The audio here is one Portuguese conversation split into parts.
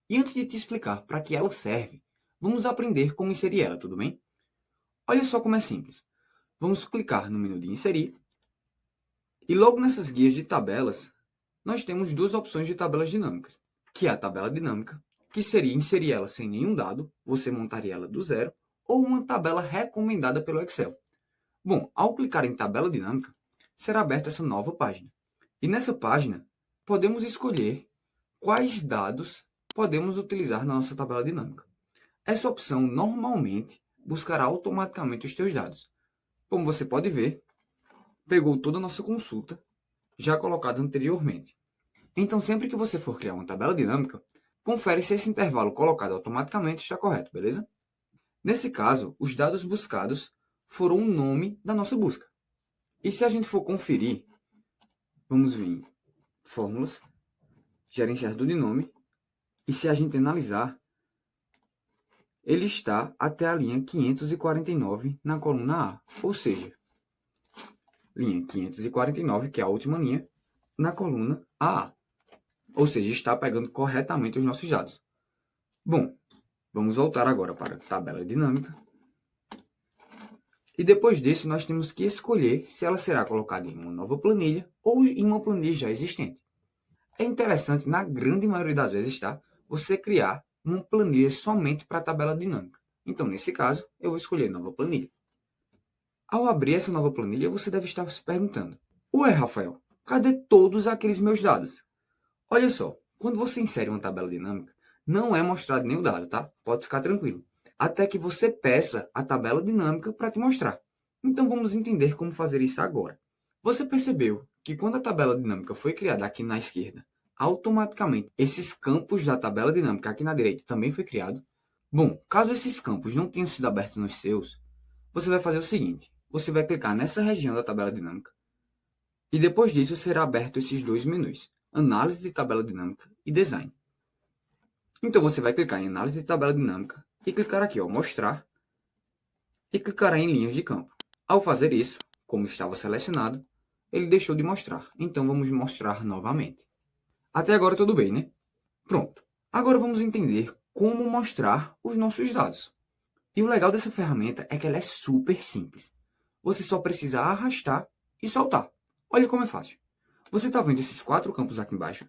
E antes de te explicar para que ela serve, vamos aprender como inserir ela, tudo bem? Olha só como é simples. Vamos clicar no menu de inserir e logo nessas guias de tabelas, nós temos duas opções de tabelas dinâmicas, que é a tabela dinâmica, que seria inserir ela sem nenhum dado, você montaria ela do zero, ou uma tabela recomendada pelo Excel. Bom, ao clicar em tabela dinâmica, será aberta essa nova página. E nessa página, podemos escolher quais dados podemos utilizar na nossa tabela dinâmica. Essa opção normalmente buscará automaticamente os teus dados. Como você pode ver, pegou toda a nossa consulta, já colocada anteriormente. Então, sempre que você for criar uma tabela dinâmica, confere se esse intervalo colocado automaticamente está correto, beleza? Nesse caso, os dados buscados foram o nome da nossa busca. E se a gente for conferir, vamos vir em fórmulas, gerenciador de nome, e se a gente analisar, ele está até a linha 549 na coluna A, ou seja, linha 549, que é a última linha, na coluna AA. Ou seja, está pegando corretamente os nossos dados. Bom, vamos voltar agora para a tabela dinâmica. E depois disso, nós temos que escolher se ela será colocada em uma nova planilha ou em uma planilha já existente. É interessante, na grande maioria das vezes, tá? Você criar uma planilha somente para a tabela dinâmica. Então, nesse caso, eu vou escolher nova planilha. Ao abrir essa nova planilha, você deve estar se perguntando: ué, Rafael, cadê todos aqueles meus dados? Olha só, quando você insere uma tabela dinâmica, não é mostrado nenhum dado, tá? Pode ficar tranquilo. Até que você peça a tabela dinâmica para te mostrar. Então vamos entender como fazer isso agora. Você percebeu que quando a tabela dinâmica foi criada aqui na esquerda, automaticamente esses campos da tabela dinâmica aqui na direita também foi criado? Bom, caso esses campos não tenham sido abertos nos seus, você vai fazer o seguinte: você vai clicar nessa região da tabela dinâmica e depois disso será aberto esses dois menus: Análise de tabela dinâmica e Design. Então você vai clicar em Análise de tabela dinâmica e clicar aqui, ó, Mostrar, e clicará em Linhas de campo. Ao fazer isso, como estava selecionado, ele deixou de mostrar. Então vamos mostrar novamente. Até agora tudo bem, né? Pronto. Agora vamos entender como mostrar os nossos dados. E o legal dessa ferramenta é que ela é super simples. Você só precisa arrastar e soltar. Olha como é fácil. Você está vendo esses 4 campos aqui embaixo?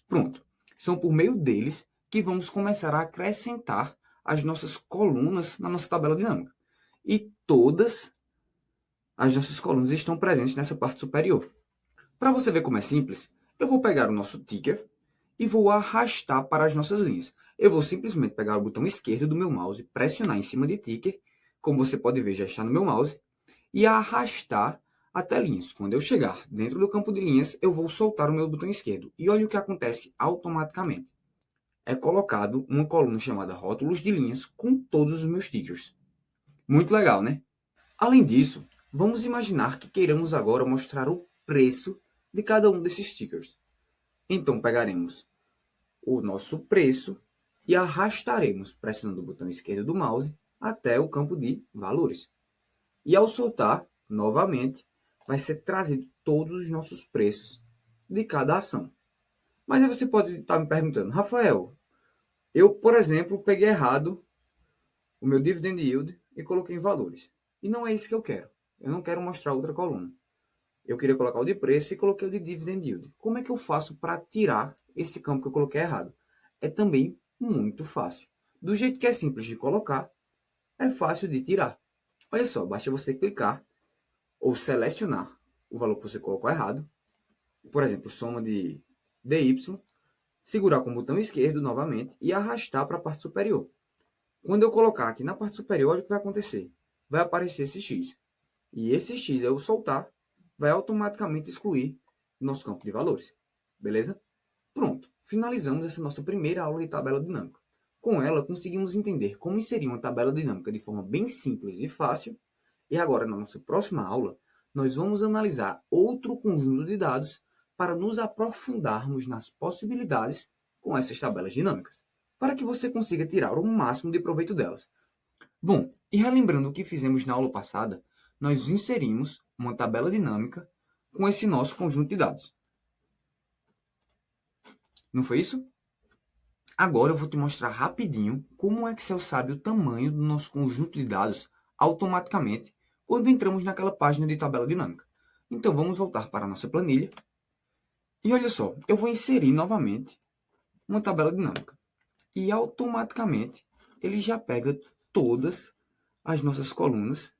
Pronto. São por meio deles que vamos começar a acrescentar as nossas colunas na nossa tabela dinâmica. E todas as nossas colunas estão presentes nessa parte superior. Para você ver como é simples, eu vou pegar o nosso ticker e vou arrastar para as nossas linhas. Eu vou simplesmente pegar o botão esquerdo do meu mouse, pressionar em cima de ticker, como você pode ver já está no meu mouse, e arrastar até linhas. Quando eu chegar dentro do campo de linhas, eu vou soltar o meu botão esquerdo. E olha o que acontece automaticamente. É colocado uma coluna chamada rótulos de linhas com todos os meus tickers. Muito legal, né? Além disso, vamos imaginar que queiramos agora mostrar o preço de cada um desses stickers. Então pegaremos o nosso preço e arrastaremos, pressionando o botão esquerdo do mouse, até o campo de valores. E ao soltar, novamente, vai ser trazido todos os nossos preços de cada ação. Mas aí você pode estar me perguntando: Rafael, eu, por exemplo, peguei errado o meu dividend yield e coloquei em valores. E não é isso que eu quero. Eu não quero mostrar outra coluna. Eu queria colocar o de preço e coloquei o de dividend yield. Como é que eu faço para tirar esse campo que eu coloquei errado? É também muito fácil. Do jeito que é simples de colocar, é fácil de tirar. Olha só, basta você clicar ou selecionar o valor que você colocou errado. Por exemplo, soma de DY, segurar com o botão esquerdo novamente e arrastar para a parte superior. Quando eu colocar aqui na parte superior, olha o que vai acontecer. Vai aparecer esse X. E esse X, eu soltar, vai automaticamente excluir o nosso campo de valores. Beleza? Pronto. Finalizamos essa nossa primeira aula de tabela dinâmica. Com ela, conseguimos entender como inserir uma tabela dinâmica de forma bem simples e fácil. E agora, na nossa próxima aula, nós vamos analisar outro conjunto de dados para nos aprofundarmos nas possibilidades com essas tabelas dinâmicas, para que você consiga tirar o máximo de proveito delas. Bom, e relembrando o que fizemos na aula passada, nós inserimos uma tabela dinâmica com esse nosso conjunto de dados. Não foi isso? Agora eu vou te mostrar rapidinho como o Excel sabe o tamanho do nosso conjunto de dados automaticamente quando entramos naquela página de tabela dinâmica. Então vamos voltar para a nossa planilha. E olha só, eu vou inserir novamente uma tabela dinâmica. E automaticamente ele já pega todas as nossas colunas.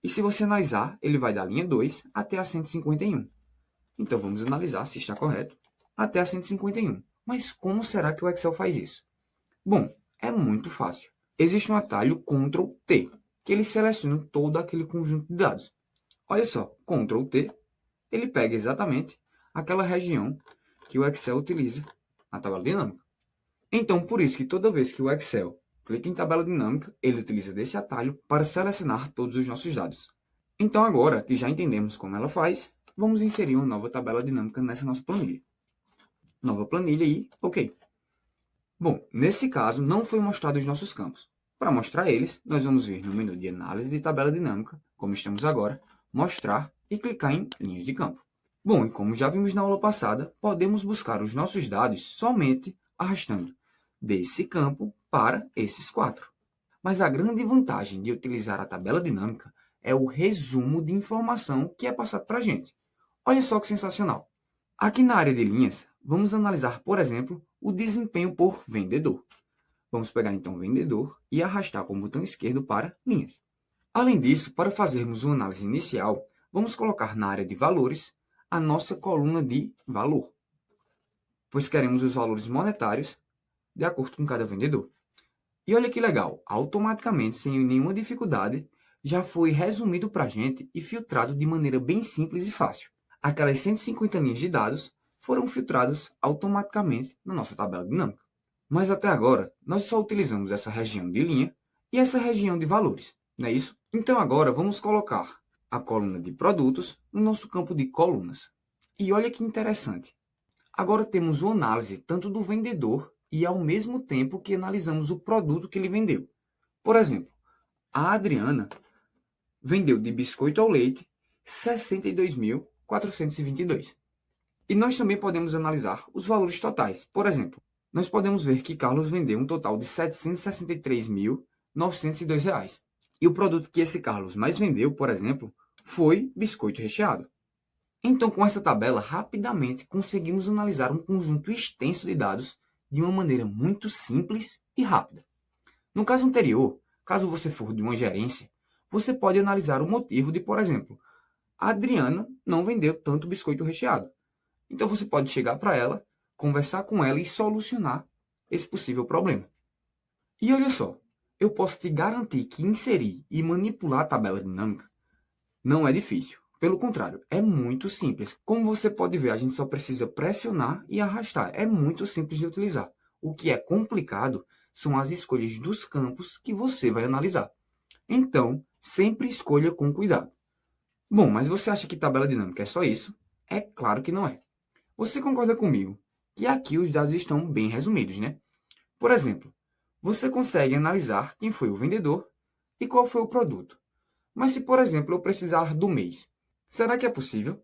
E se você analisar, ele vai da linha 2 até a 151. Então vamos analisar se está correto até a 151. Mas como será que o Excel faz isso? Bom, é muito fácil. Existe um atalho Ctrl T, que ele seleciona todo aquele conjunto de dados. Olha só, Ctrl T, ele pega exatamente aquela região que o Excel utiliza na tabela dinâmica. Então, por isso que toda vez que o Excel clica em tabela dinâmica, ele utiliza desse atalho para selecionar todos os nossos dados. Então, agora que já entendemos como ela faz, vamos inserir uma nova tabela dinâmica nessa nossa planilha. Nova planilha e OK. Bom, nesse caso, não foi mostrado os nossos campos. Para mostrar eles, nós vamos vir no menu de análise de tabela dinâmica, como estamos agora, mostrar e clicar em linhas de campo. Bom, e como já vimos na aula passada, podemos buscar os nossos dados somente arrastando desse campo para esses 4. Mas a grande vantagem de utilizar a tabela dinâmica é o resumo de informação que é passado para a gente. Olha só que sensacional! Aqui na área de linhas, vamos analisar, por exemplo, o desempenho por vendedor. Vamos pegar então o vendedor e arrastar com o botão esquerdo para linhas. Além disso, para fazermos uma análise inicial, vamos colocar na área de valores a nossa coluna de valor, pois queremos os valores monetários de acordo com cada vendedor. E olha que legal, automaticamente, sem nenhuma dificuldade, já foi resumido para a gente e filtrado de maneira bem simples e fácil. Aquelas 150 linhas de dados foram filtradas automaticamente na nossa tabela dinâmica. Mas até agora, nós só utilizamos essa região de linha e essa região de valores, não é isso? Então agora vamos colocar a coluna de produtos no nosso campo de colunas. E olha que interessante. Agora temos uma análise tanto do vendedor e ao mesmo tempo que analisamos o produto que ele vendeu. Por exemplo, a Adriana vendeu de biscoito ao leite 62.422. E nós também podemos analisar os valores totais. Por exemplo, nós podemos ver que Carlos vendeu um total de R$ 763.902. E o produto que esse Carlos mais vendeu, por exemplo, foi biscoito recheado. Então, com essa tabela, rapidamente conseguimos analisar um conjunto extenso de dados de uma maneira muito simples e rápida. No caso anterior, caso você for de uma gerência, você pode analisar o motivo de, por exemplo, a Adriana não vendeu tanto biscoito recheado. Então você pode chegar para ela, conversar com ela e solucionar esse possível problema. E olha só, eu posso te garantir que inserir e manipular a tabela dinâmica não é difícil. Pelo contrário, é muito simples. Como você pode ver, a gente só precisa pressionar e arrastar. É muito simples de utilizar. O que é complicado são as escolhas dos campos que você vai analisar. Então, sempre escolha com cuidado. Bom, mas você acha que tabela dinâmica é só isso? É claro que não é. Você concorda comigo que aqui os dados estão bem resumidos, né? Por exemplo, você consegue analisar quem foi o vendedor e qual foi o produto. Mas se, por exemplo, eu precisar do mês, será que é possível?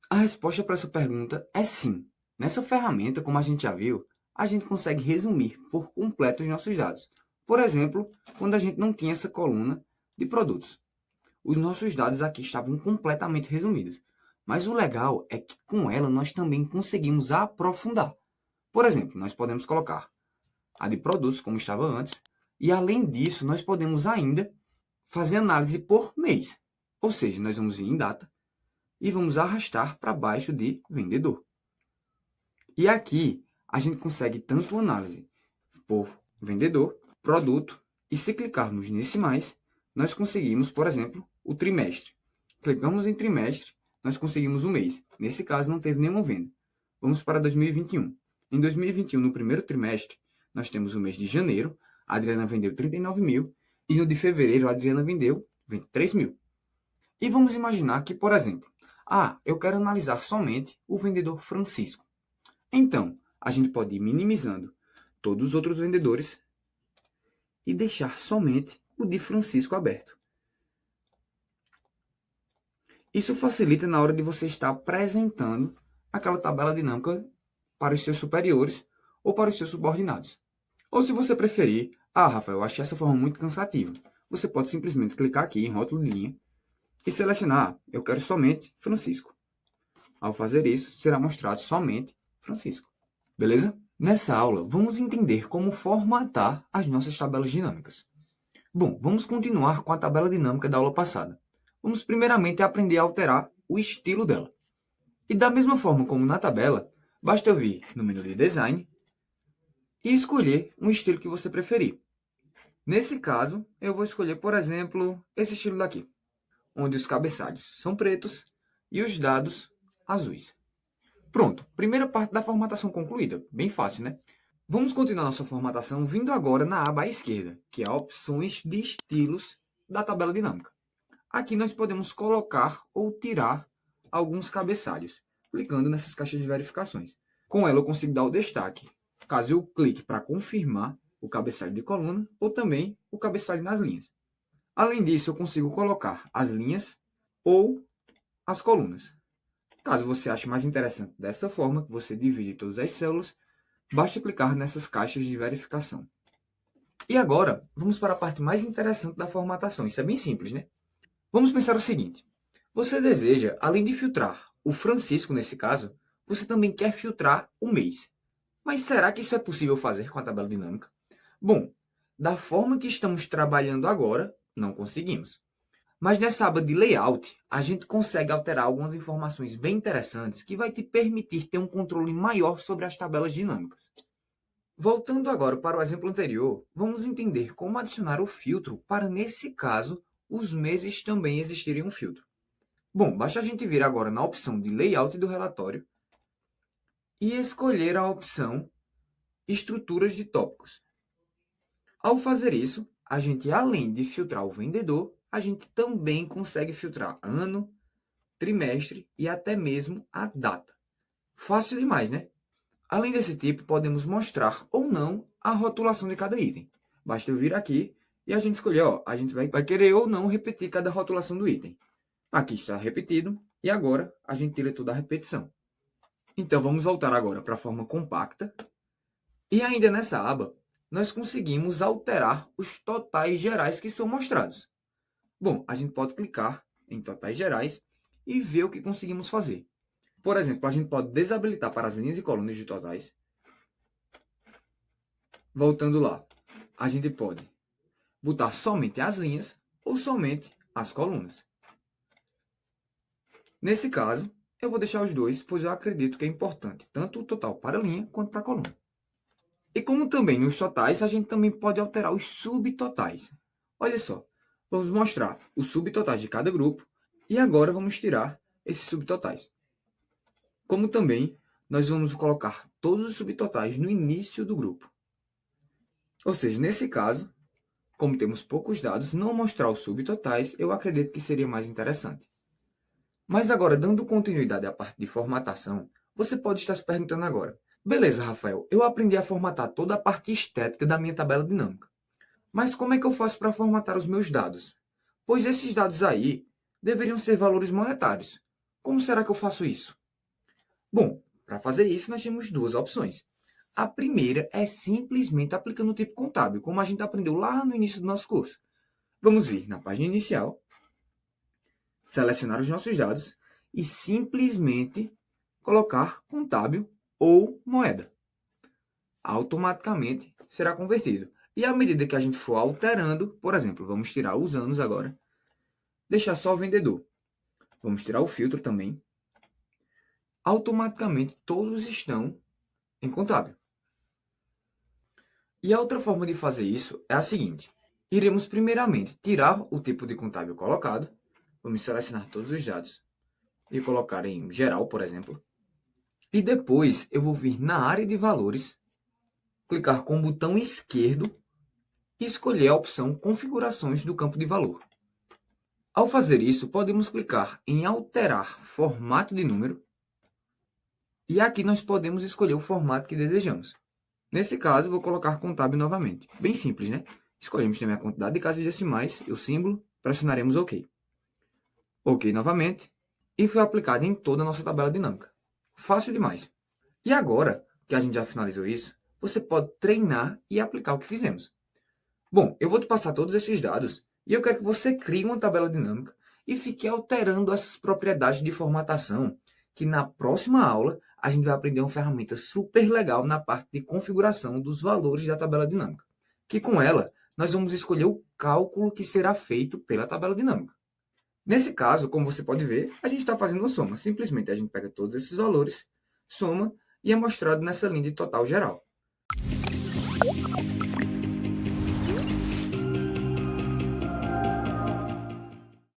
A resposta para essa pergunta é sim. Nessa ferramenta, como a gente já viu, a gente consegue resumir por completo os nossos dados. Por exemplo, quando a gente não tinha essa coluna de produtos. Os nossos dados aqui estavam completamente resumidos. Mas o legal é que com ela nós também conseguimos aprofundar. Por exemplo, nós podemos colocar a de produtos como estava antes. E além disso, nós podemos ainda fazer análise por mês. Ou seja, nós vamos vir em data e vamos arrastar para baixo de vendedor. E aqui a gente consegue tanto análise por vendedor, produto, e se clicarmos nesse mais, nós conseguimos, por exemplo, o trimestre. Clicamos em trimestre, nós conseguimos o mês. Nesse caso, não teve nenhuma venda. Vamos para 2021. Em 2021, no primeiro trimestre, nós temos o mês de janeiro, a Adriana vendeu 39 mil, e no de fevereiro, a Adriana vendeu 23 mil. E vamos imaginar que, por exemplo, eu quero analisar somente o vendedor Francisco. Então, a gente pode ir minimizando todos os outros vendedores e deixar somente o de Francisco aberto. Isso facilita na hora de você estar apresentando aquela tabela dinâmica para os seus superiores ou para os seus subordinados. Ou se você preferir, Rafael, eu achei essa forma muito cansativa. Você pode simplesmente clicar aqui em rótulo de linha e selecionar, eu quero somente Francisco. Ao fazer isso, será mostrado somente Francisco. Beleza? Nessa aula, vamos entender como formatar as nossas tabelas dinâmicas. Bom, vamos continuar com a tabela dinâmica da aula passada. Vamos primeiramente aprender a alterar o estilo dela. E da mesma forma como na tabela, basta eu vir no menu de Design e escolher um estilo que você preferir. Nesse caso, eu vou escolher, por exemplo, esse estilo daqui, onde os cabeçalhos são pretos e os dados azuis. Pronto, primeira parte da formatação concluída. Bem fácil, né? Vamos continuar nossa formatação vindo agora na aba à esquerda, que é Opções de Estilos da tabela dinâmica. Aqui nós podemos colocar ou tirar alguns cabeçalhos, clicando nessas caixas de verificações. Com ela eu consigo dar o destaque, caso eu clique para confirmar o cabeçalho de coluna ou também o cabeçalho nas linhas. Além disso, eu consigo colocar as linhas ou as colunas. Caso você ache mais interessante dessa forma, que você divide todas as células, basta clicar nessas caixas de verificação. E agora, vamos para a parte mais interessante da formatação. Isso é bem simples, né? Vamos pensar o seguinte. Você deseja, além de filtrar o Francisco nesse caso, você também quer filtrar o mês. Mas será que isso é possível fazer com a tabela dinâmica? Bom, da forma que estamos trabalhando agora, não conseguimos. Mas nessa aba de Layout, a gente consegue alterar algumas informações bem interessantes que vai te permitir ter um controle maior sobre as tabelas dinâmicas. Voltando agora para o exemplo anterior, vamos entender como adicionar o filtro para, nesse caso, os meses também existirem um filtro. Bom, basta a gente vir agora na opção de Layout do relatório e escolher a opção Estruturas de tópicos. Ao fazer isso, a gente, além de filtrar o vendedor, a gente também consegue filtrar ano, trimestre e até mesmo a data. Fácil demais, né? Além desse tipo, podemos mostrar ou não a rotulação de cada item. Basta eu vir aqui e a gente escolher, a gente vai querer ou não repetir cada rotulação do item. Aqui está repetido e agora a gente tira toda a repetição. Então vamos voltar agora para a forma compacta. E ainda nessa aba, nós conseguimos alterar os totais gerais que são mostrados. Bom, a gente pode clicar em totais gerais e ver o que conseguimos fazer. Por exemplo, a gente pode desabilitar para as linhas e colunas de totais. Voltando lá, a gente pode botar somente as linhas ou somente as colunas. Nesse caso, eu vou deixar os dois, pois eu acredito que é importante tanto o total para a linha quanto para a coluna. E como também nos totais, a gente também pode alterar os subtotais. Olha só, vamos mostrar os subtotais de cada grupo e agora vamos tirar esses subtotais. Como também nós vamos colocar todos os subtotais no início do grupo. Ou seja, nesse caso, como temos poucos dados, não mostrar os subtotais eu acredito que seria mais interessante. Mas agora, dando continuidade à parte de formatação, você pode estar se perguntando agora, beleza, Rafael, eu aprendi a formatar toda a parte estética da minha tabela dinâmica. Mas como é que eu faço para formatar os meus dados? Pois esses dados aí deveriam ser valores monetários. Como será que eu faço isso? Bom, para fazer isso nós temos duas opções. A primeira é simplesmente aplicando o tipo contábil, como a gente aprendeu lá no início do nosso curso. Vamos vir na página inicial, selecionar os nossos dados e simplesmente colocar contábil ou moeda. Automaticamente será convertido. E à medida que a gente for alterando, por exemplo, vamos tirar os anos agora, deixar só o vendedor. Vamos tirar o filtro também. Automaticamente todos estão em contábil. E a outra forma de fazer isso é a seguinte. Iremos primeiramente tirar o tipo de contábil colocado. Vamos selecionar todos os dados e colocar em geral, por exemplo. E depois eu vou vir na área de valores, clicar com o botão esquerdo e escolher a opção configurações do campo de valor. Ao fazer isso, podemos clicar em alterar formato de número e aqui nós podemos escolher o formato que desejamos. Nesse caso, vou colocar contábil novamente. Bem simples, né? Escolhemos também a quantidade de casas decimais e o símbolo, pressionaremos OK. OK novamente e foi aplicado em toda a nossa tabela dinâmica. Fácil demais. E agora que a gente já finalizou isso, você pode treinar e aplicar o que fizemos. Bom, eu vou te passar todos esses dados e eu quero que você crie uma tabela dinâmica e fique alterando essas propriedades de formatação, que na próxima aula a gente vai aprender uma ferramenta super legal na parte de configuração dos valores da tabela dinâmica, que com ela nós vamos escolher o cálculo que será feito pela tabela dinâmica. Nesse caso, como você pode ver, a gente está fazendo uma soma. Simplesmente a gente pega todos esses valores, soma e é mostrado nessa linha de total geral.